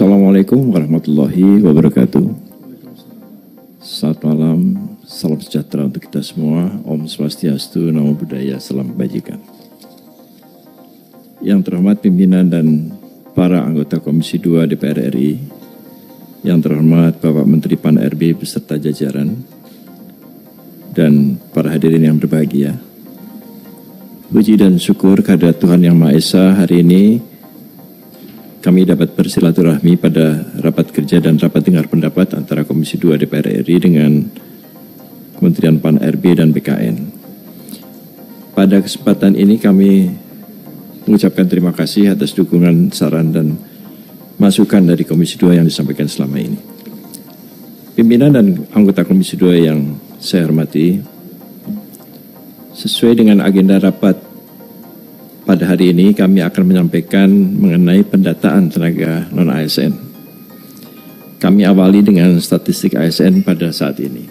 Assalamualaikum warahmatullahi wabarakatuh. Selamat malam, salam sejahtera untuk kita semua. Om Swastiastu, Namo Buddhaya, salam kebajikan. Yang terhormat pimpinan dan para anggota Komisi 2 DPR RI, yang terhormat Bapak Menteri Pan-RB beserta jajaran, dan para hadirin yang berbahagia. Puji dan syukur kehadirat Tuhan Yang Maha Esa, hari ini kami dapat bersilaturahmi pada rapat kerja dan rapat dengar pendapat antara Komisi 2 DPR RI dengan Kementerian Pan-RB dan BKN. Pada kesempatan ini kami mengucapkan terima kasih atas dukungan, saran, dan masukan dari Komisi 2 yang disampaikan selama ini. Pimpinan dan anggota Komisi 2 yang saya hormati, sesuai dengan agenda rapat pada hari ini kami akan menyampaikan mengenai pendataan tenaga non-ASN. Kami awali dengan statistik ASN pada saat ini.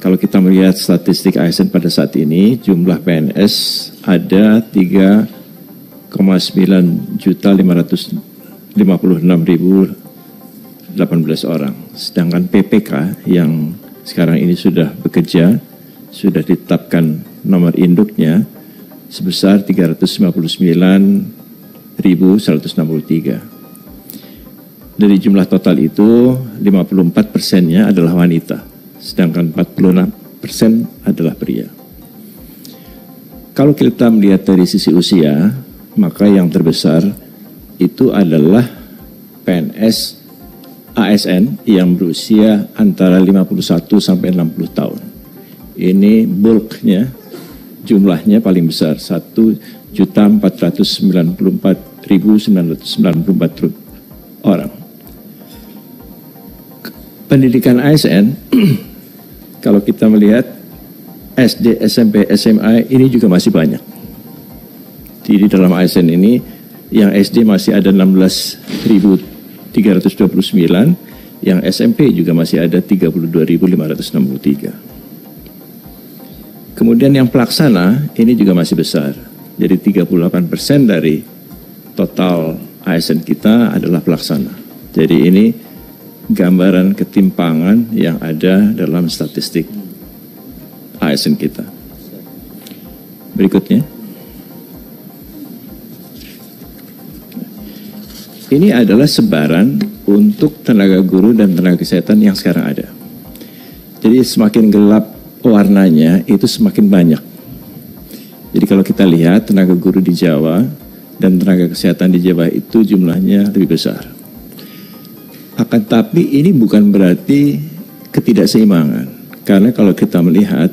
Kalau kita melihat statistik ASN pada saat ini, jumlah PNS ada 3,9.556.018 orang. Sedangkan PPK yang sekarang ini sudah bekerja, sudah ditetapkan nomor induknya sebesar 359.163. Dari jumlah total itu, 54%-nya adalah wanita, sedangkan 46% adalah pria. Kalau kita melihat dari sisi usia, maka yang terbesar itu adalah PNS ASN yang berusia antara 51 sampai 60 tahun. Ini bulknya, jumlahnya paling besar, 1.494.994 orang. Pendidikan ASN, kalau kita melihat SD, SMP, SMA ini juga masih banyak. Jadi dalam ASN ini, yang SD masih ada 16.329, yang SMP juga masih ada 32.563. Kemudian yang pelaksana ini juga masih besar. Jadi 38% dari total ASN kita adalah pelaksana. Jadi ini gambaran ketimpangan yang ada dalam statistik ASN kita. Berikutnya. Ini adalah sebaran untuk tenaga guru dan tenaga kesehatan yang sekarang ada. Jadi semakin gelap warnanya itu semakin banyak. Jadi kalau kita lihat tenaga guru di Jawa dan tenaga kesehatan di Jawa itu jumlahnya lebih besar. Akan tapi ini bukan berarti ketidakseimbangan. Karena kalau kita melihat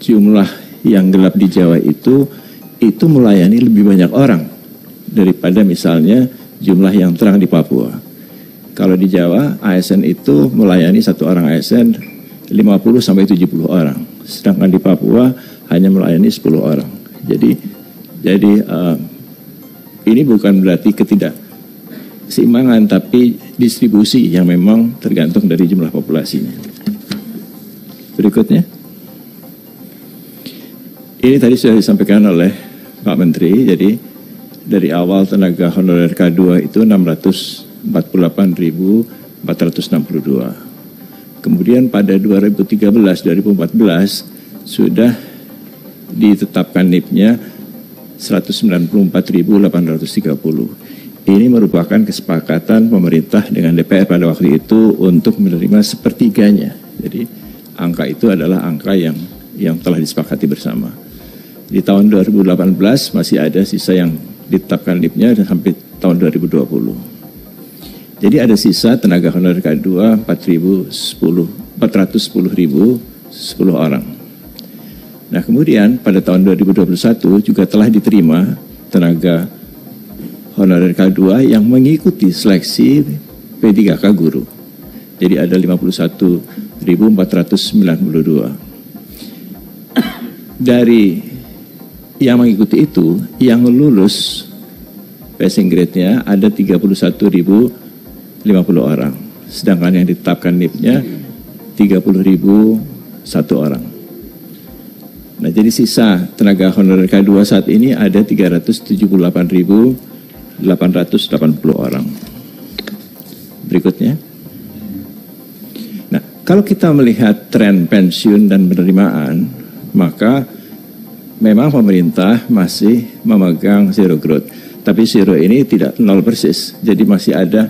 jumlah yang gelap di Jawa itu melayani lebih banyak orang daripada misalnya jumlah yang terang di Papua. Kalau di Jawa ASN itu melayani satu orang ASN 50 sampai 70 orang, sedangkan di Papua hanya melayani 10 orang. Jadi ini bukan berarti ketidakseimbangan, tapi distribusi yang memang tergantung dari jumlah populasinya. Berikutnya, ini tadi sudah disampaikan oleh Pak Menteri. Jadi dari awal tenaga honorer K2 itu 648.462. Kemudian pada 2013-2014 sudah ditetapkan NIP-nya 194.830. Ini merupakan kesepakatan pemerintah dengan DPR pada waktu itu untuk menerima sepertiganya. Jadi angka itu adalah angka yang telah disepakati bersama. Di tahun 2018 masih ada sisa yang ditetapkan NIP-nya sampai tahun 2020. Jadi ada sisa tenaga honorer K2 410.010 orang. Nah kemudian pada tahun 2021 juga telah diterima tenaga honorer K2 yang mengikuti seleksi P3K guru. Jadi ada 51.492. Dari yang mengikuti itu, yang lulus passing grade-nya ada 31.050 orang. Sedangkan yang ditetapkan NIP-nya 30.001 orang. Nah, jadi sisa tenaga honorer K2 saat ini ada 378.880 orang. Berikutnya. Nah, kalau kita melihat tren pensiun dan penerimaan, maka memang pemerintah masih memegang zero growth. Tapi zero ini tidak nol persis. Jadi masih ada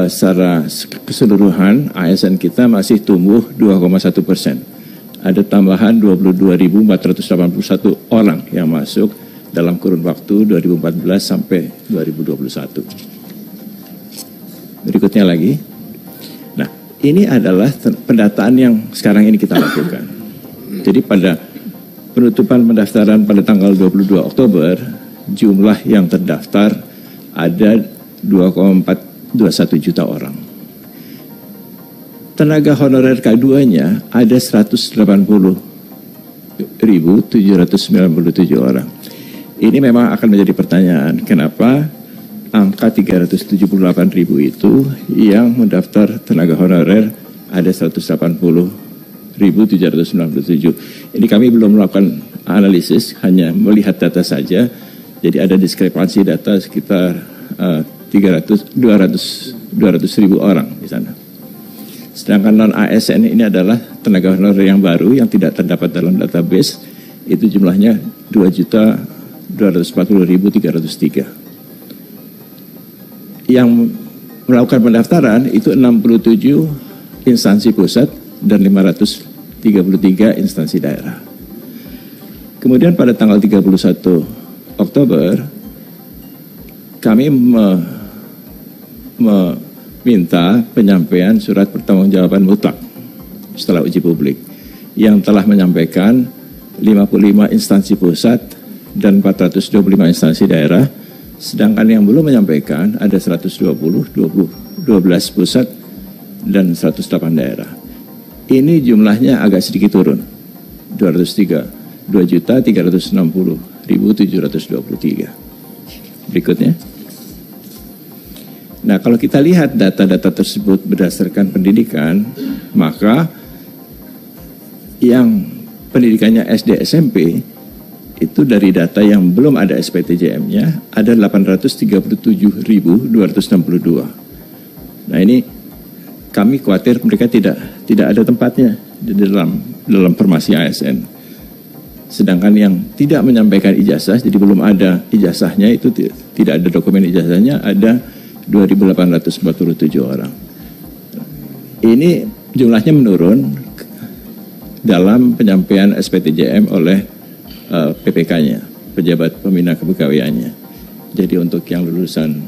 secara keseluruhan ASN kita masih tumbuh 2,1%. Ada tambahan 22.481 orang yang masuk dalam kurun waktu 2014 sampai 2021. Berikutnya lagi. Nah, ini adalah pendataan yang sekarang ini kita lakukan. Jadi pada penutupan pendaftaran pada tanggal 22 Oktober, jumlah yang terdaftar ada 2,421 juta orang. Tenaga honorer K2-nya ada 180.797 orang. Ini memang akan menjadi pertanyaan, kenapa angka 378.000 itu yang mendaftar tenaga honorer ada 180.797. Ini kami belum melakukan analisis, hanya melihat data saja. Jadi ada diskrepansi data sekitar 200.000 orang di sana. Sedangkan non-ASN ini adalah tenaga honorer yang baru yang tidak terdapat dalam database, itu jumlahnya 2.240.303. Yang melakukan pendaftaran itu 67 instansi pusat dan 533 instansi daerah. Kemudian pada tanggal 31 Oktober kami meminta penyampaian surat pertanggungjawaban mutlak setelah uji publik yang telah menyampaikan 55 instansi pusat dan 425 instansi daerah, sedangkan yang belum menyampaikan ada 112 pusat dan 108 daerah. Ini jumlahnya agak sedikit turun, 2.360.723. Berikutnya. Nah, kalau kita lihat data-data tersebut berdasarkan pendidikan, maka yang pendidikannya SD SMP itu dari data yang belum ada SPTJM-nya ada 837.262. Nah, ini kami khawatir mereka tidak ada tempatnya di dalam formasi ASN. Sedangkan yang tidak menyampaikan ijazah, jadi belum ada ijazahnya, itu tidak ada dokumen ijazahnya, ada 2.847 orang. Ini jumlahnya menurun dalam penyampaian SPTJM oleh PPK-nya, pejabat pembina kepegawaiannya. Jadi untuk yang lulusan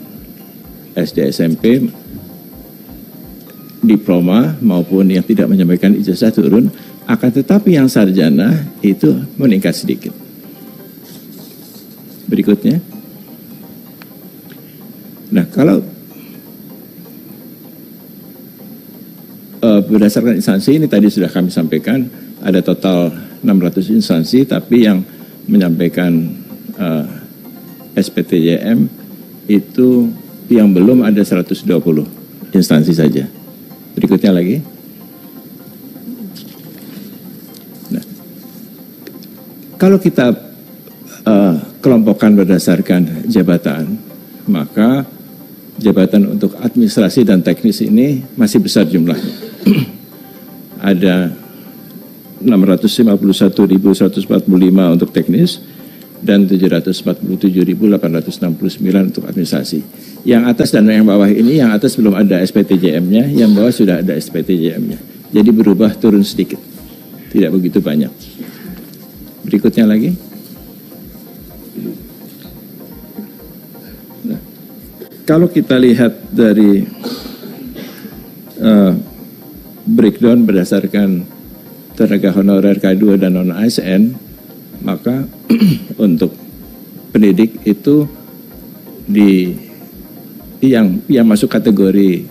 SD SMP, diploma maupun yang tidak menyampaikan ijazah turun, akan tetapi yang sarjana itu meningkat sedikit. Berikutnya. Nah, kalau berdasarkan instansi ini tadi sudah kami sampaikan, ada total 600 instansi, tapi yang menyampaikan SPTJM itu yang belum ada 120 instansi saja. Berikutnya lagi. Nah, kalau kita kelompokkan berdasarkan jabatan, maka jabatan untuk administrasi dan teknis ini masih besar jumlahnya. Ada 651.145 untuk teknis dan 747.869 untuk administrasi. Yang atas dan yang bawah ini, yang atas belum ada SPTJM-nya, yang bawah sudah ada SPTJM-nya. Jadi berubah turun sedikit, tidak begitu banyak. Berikutnya lagi. Nah, kalau kita lihat dari breakdown berdasarkan tenaga honorer K2 dan non-ASN, maka untuk pendidik itu yang masuk kategori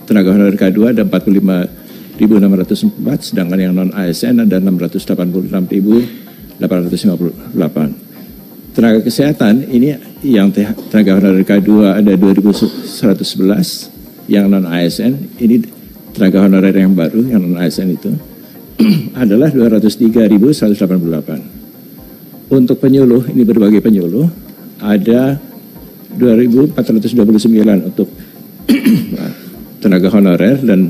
tenaga honorer K2 ada 45.604, sedangkan yang non-ASN ada 686.858. Tenaga kesehatan ini yang tenaga honorer K2 ada 2.111, yang non-ASN ini tenaga honorer yang baru, yang non-ASN itu adalah 203.188. Untuk penyuluh, ini berbagai penyuluh, ada 2.429 untuk tenaga honorer dan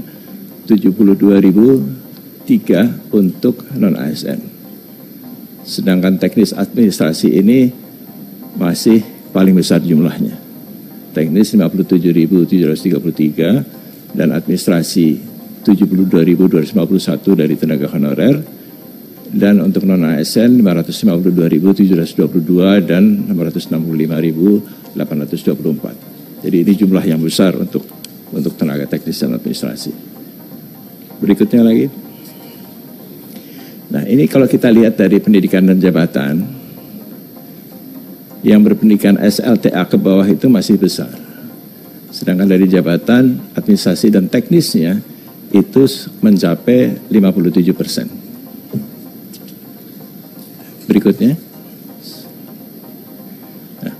72.003 untuk non-ASN. Sedangkan teknis administrasi ini masih paling besar jumlahnya. Teknis 57.733 dan administrasi 72.251 dari tenaga honorer, dan untuk non-ASN 552.722 dan 665.824. Jadi ini jumlah yang besar untuk tenaga teknis dan administrasi. Berikutnya lagi. Nah, ini kalau kita lihat dari pendidikan dan jabatan, yang berpendidikan SLTA ke bawah itu masih besar. Sedangkan dari jabatan, administrasi dan teknisnya itu mencapai 57%. Berikutnya. Nah,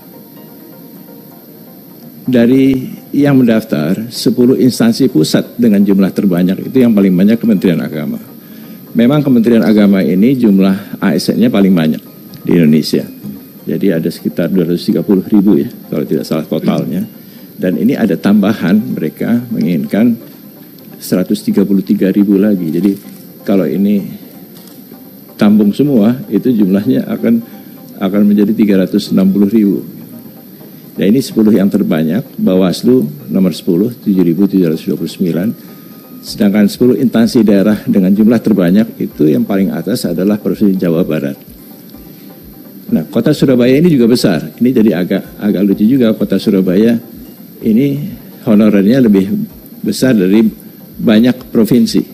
dari yang mendaftar 10 instansi pusat dengan jumlah terbanyak itu yang paling banyak Kementerian Agama. Memang Kementerian Agama ini jumlah ASN-nya paling banyak di Indonesia. Jadi ada sekitar 230.000 ya, kalau tidak salah totalnya. Dan ini ada tambahan, mereka menginginkan 133.000 lagi. Jadi kalau ini tambung semua, itu jumlahnya akan menjadi 360.000. Nah, ini 10 yang terbanyak. Bawaslu nomor 10, 7.729. Sedangkan 10 instansi daerah dengan jumlah terbanyak itu yang paling atas adalah Provinsi Jawa Barat. Nah, kota Surabaya ini juga besar. Ini jadi agak lucu juga, kota Surabaya ini honorernya lebih besar dari banyak provinsi.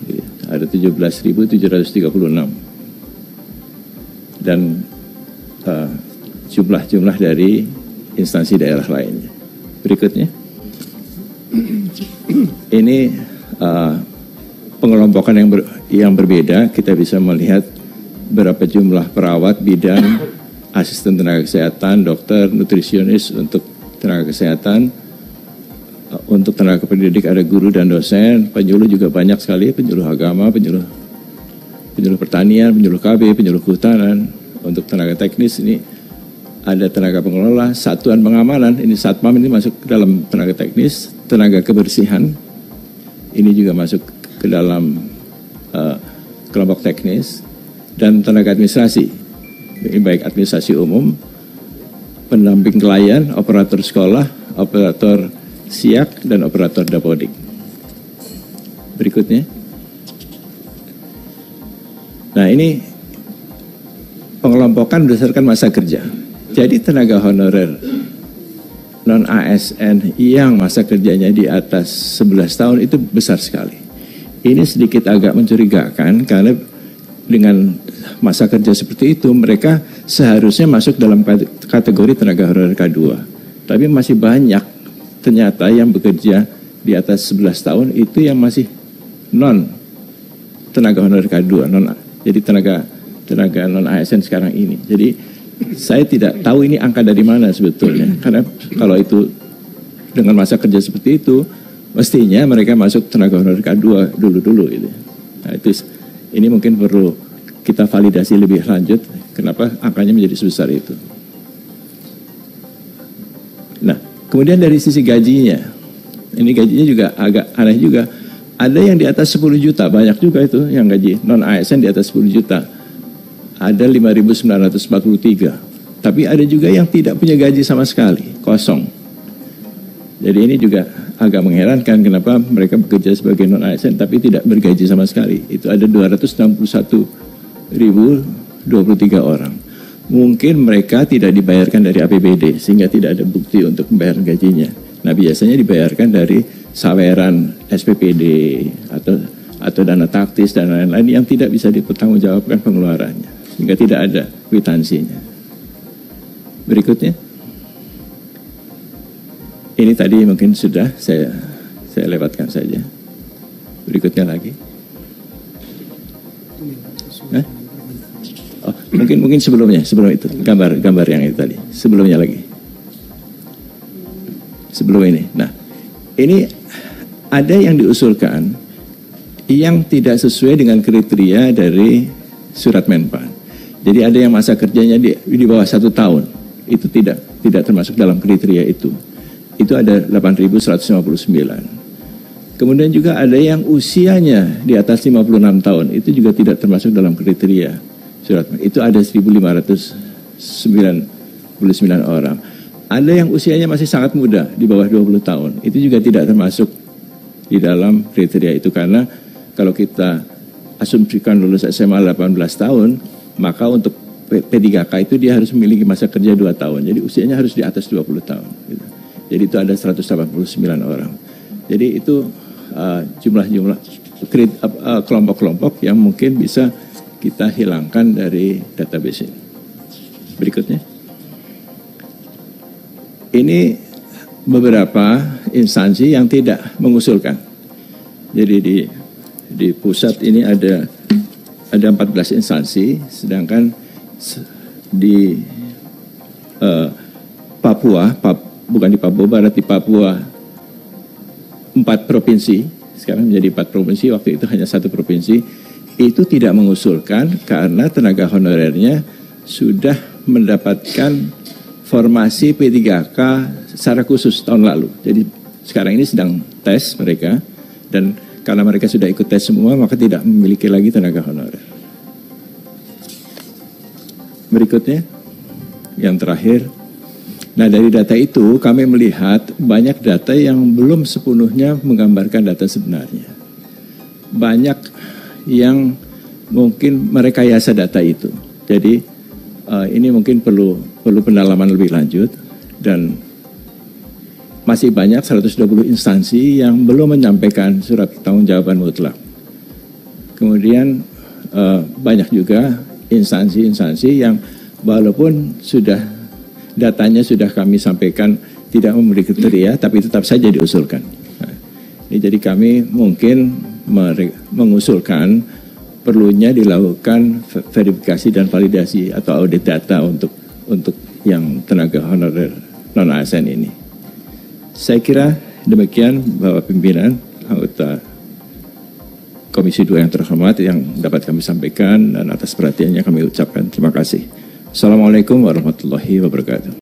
Ada 17.736. Dan jumlah dari instansi daerah lainnya. Berikutnya. Ini pengelompokan yang berbeda. Kita bisa melihat berapa jumlah perawat, bidan, asisten tenaga kesehatan, dokter, nutrisionis untuk tenaga kesehatan. Untuk tenaga pendidik ada guru dan dosen, penyuluh juga banyak sekali, penyuluh agama, penyuluh pertanian, penyuluh KB, penyuluh kehutanan. Untuk tenaga teknis ini ada tenaga pengelola, satuan pengamanan, ini Satpam ini masuk ke dalam tenaga teknis, tenaga kebersihan, ini juga masuk ke dalam kelompok teknis, dan tenaga administrasi, baik administrasi umum, pendamping klien, operator sekolah, operator siak, dan operator dapodik. Berikutnya. Nah, ini pengelompokan berdasarkan masa kerja. Jadi tenaga honorer non-ASN yang masa kerjanya di atas 11 tahun itu besar sekali. Ini sedikit agak mencurigakan karena dengan masa kerja seperti itu mereka seharusnya masuk dalam kategori tenaga honorer K2. Tapi masih banyak ternyata yang bekerja di atas 11 tahun itu yang masih non tenaga honorer K2, jadi tenaga non-ASN sekarang ini. Jadi saya tidak tahu ini angka dari mana sebetulnya. Karena kalau itu dengan masa kerja seperti itu, mestinya mereka masuk tenaga honorer K2 dulu gitu. Nah, ini mungkin perlu kita validasi lebih lanjut kenapa angkanya menjadi sebesar itu. Nah, kemudian dari sisi gajinya, ini gajinya juga agak aneh juga. Ada yang di atas 10 juta, banyak juga itu yang gaji non-ASN di atas 10 juta. Ada 5.943. Tapi ada juga yang tidak punya gaji sama sekali, kosong. Jadi ini juga agak mengherankan kenapa mereka bekerja sebagai non-ASN tapi tidak bergaji sama sekali. Itu ada 261.023 orang. Mungkin mereka tidak dibayarkan dari APBD sehingga tidak ada bukti untuk membayar gajinya. Nah, biasanya dibayarkan dari saweran SPPD atau dana taktis dan lain-lain yang tidak bisa dipertanggungjawabkan pengeluarannya. Sehingga tidak ada kwitansinya. Berikutnya. Ini tadi mungkin sudah saya lewatkan saja. Berikutnya lagi. Oh, mungkin sebelum itu gambar yang itu tadi. Sebelumnya lagi. Sebelum ini. Nah, ini ada yang diusulkan yang tidak sesuai dengan kriteria dari surat Menpan. Jadi ada yang masa kerjanya di bawah 1 tahun, itu tidak termasuk dalam kriteria itu. Itu ada 8.159. Kemudian juga ada yang usianya di atas 56 tahun, itu juga tidak termasuk dalam kriteria surat. Itu ada 1.599 orang. Ada yang usianya masih sangat muda, di bawah 20 tahun. Itu juga tidak termasuk di dalam kriteria itu, karena kalau kita asumsikan lulus SMA 18 tahun, maka untuk P3K itu dia harus memiliki masa kerja 2 tahun. Jadi usianya harus di atas 20 tahun. Gitu. Jadi itu ada 189 orang. Jadi itu jumlah-jumlah kelompok-kelompok yang mungkin bisa kita hilangkan dari database ini. Berikutnya. Ini beberapa instansi yang tidak mengusulkan. Jadi di pusat ini ada 14 instansi, sedangkan di Papua, bukan di Papua Barat, di Papua 4 provinsi, sekarang menjadi 4 provinsi, waktu itu hanya 1 provinsi, itu tidak mengusulkan karena tenaga honorernya sudah mendapatkan formasi P3K secara khusus tahun lalu. Jadi sekarang ini sedang tes mereka, dan karena mereka sudah ikut tes semua, maka tidak memiliki lagi tenaga honorer. Berikutnya, yang terakhir. Nah, dari data itu kami melihat banyak data yang belum sepenuhnya menggambarkan data sebenarnya. Banyak yang mungkin merekayasa data itu. Jadi ini mungkin perlu pendalaman lebih lanjut, dan masih banyak 120 instansi yang belum menyampaikan surat pertanggungjawaban mutlak. Kemudian banyak juga instansi-instansi yang walaupun datanya sudah kami sampaikan tidak memenuhi kriteria, tapi tetap saja diusulkan. Nah, ini jadi kami mungkin mengusulkan perlunya dilakukan verifikasi dan validasi atau audit data untuk yang tenaga honorer non-ASN ini. Saya kira demikian Bapak Pimpinan, anggota Komisi 2 yang terhormat, yang dapat kami sampaikan, dan atas perhatiannya kami ucapkan terima kasih. Assalamualaikum warahmatullahi wabarakatuh.